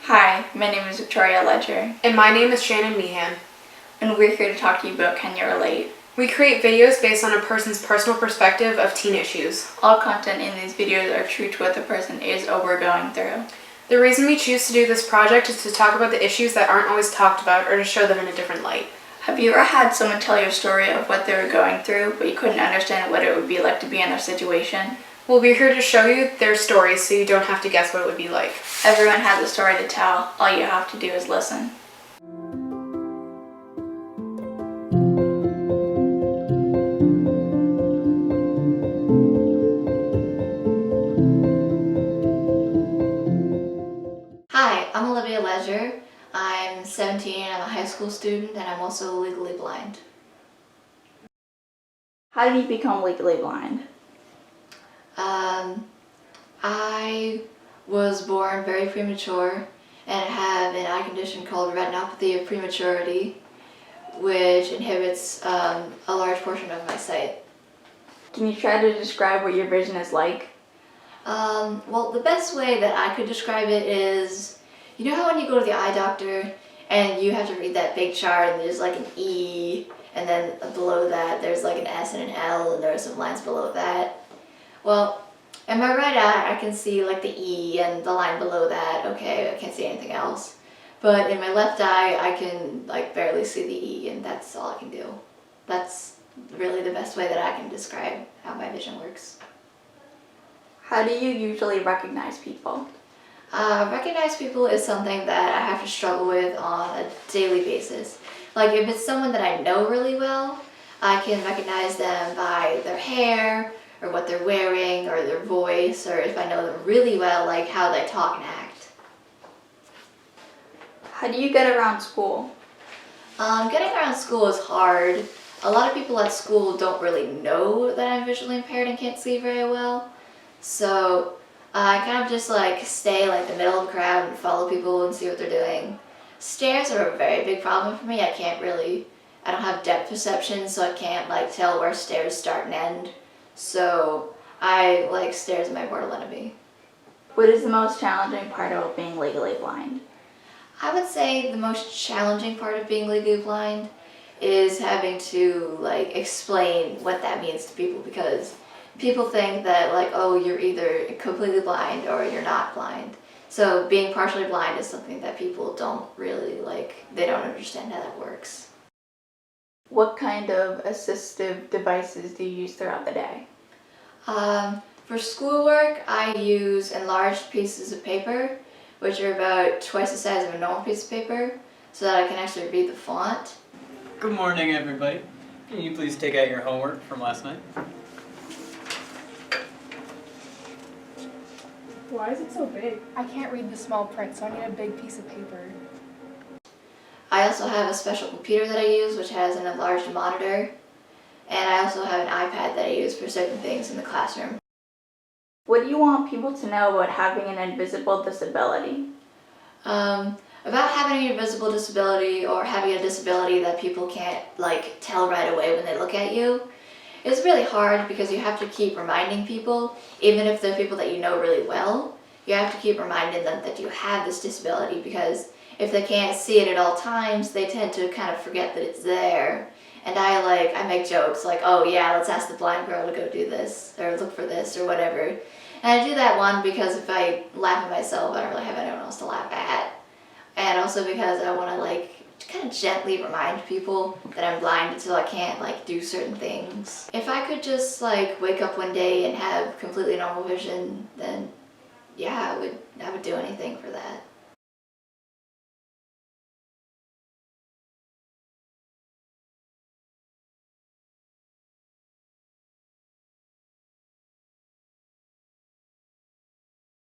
Hi, my name is Victoria Ledger. And my name is Shannon Meehan. And we're here to talk to you about Can You Relate? We create videos based on a person's personal perspective of teen issues. All content in these videos are true to what the person is or we're going through. The reason we choose to do this project is to talk about the issues that aren't always talked about or to show them in a different light. Have you ever had someone tell you a story of what they were going through, but you couldn't understand what it would be like to be in their situation? We'll be here to show you their stories so you don't have to guess what it would be like. Everyone has a story to tell. All you have to do is listen. Hi, I'm Olivia Ledger. I'm 17 and I'm a high school student, and I'm also legally blind. How did you become legally blind? I was born very premature and have an eye condition called retinopathy of prematurity, which inhibits a large portion of my sight. Can you try to describe what your vision is like? Well, the best way that I could describe it is, you know how when you go to the eye doctor and you have to read that big chart and there's like an E, and then below that there's like an S and an L, and there are some lines below that? Well, in my right eye I can see like the E and the line below that, okay, I can't see anything else. But in my left eye I can like barely see the E, and that's all I can do. That's really the best way that I can describe how my vision works. How do you usually recognize people? Recognize people is something that I have to struggle with on a daily basis. Like if it's someone that I know really well, I can recognize them by their hair, or what they're wearing, or their voice, or if I know them really well, like how they talk and act. How do you get around school? Getting around school is hard. A lot of people at school don't really know that I'm visually impaired and can't see very well. So I kind of just like stay like the middle of the crowd and follow people and see what they're doing. Stairs are a very big problem for me. I don't have depth perception, so I can't like tell where stairs start and end. So I like stairs in my mortal enemy. What is the most challenging part about being legally blind? I would say the most challenging part of being legally blind is having to like explain what that means to people, because people think that like, oh, you're either completely blind or you're not blind. So being partially blind is something that people don't really like, they don't understand how that works. What kind of assistive devices do you use throughout the day? For schoolwork, I use enlarged pieces of paper, which are about twice the size of a normal piece of paper, so that I can actually read the font. Good morning, everybody. Can you please take out your homework from last night? Why is it so big? I can't read the small print, so I need a big piece of paper. I also have a special computer that I use, which has an enlarged monitor, and I also have an iPad that I use for certain things in the classroom. What do you want people to know about having an invisible disability? About having an invisible disability, or having a disability that people can't like tell right away when they look at you, it's really hard because you have to keep reminding people, even if they're people that you know really well, you have to keep reminding them that you have this disability, because if they can't see it at all times, they tend to kind of forget that it's there. And I make jokes like, oh yeah, let's ask the blind girl to go do this, or look for this, or whatever. And I do that one because if I laugh at myself, I don't really have anyone else to laugh at. And also because I want to like kind of gently remind people that I'm blind, so I can't like do certain things. If I could just like wake up one day and have completely normal vision, then yeah, I would do anything for that.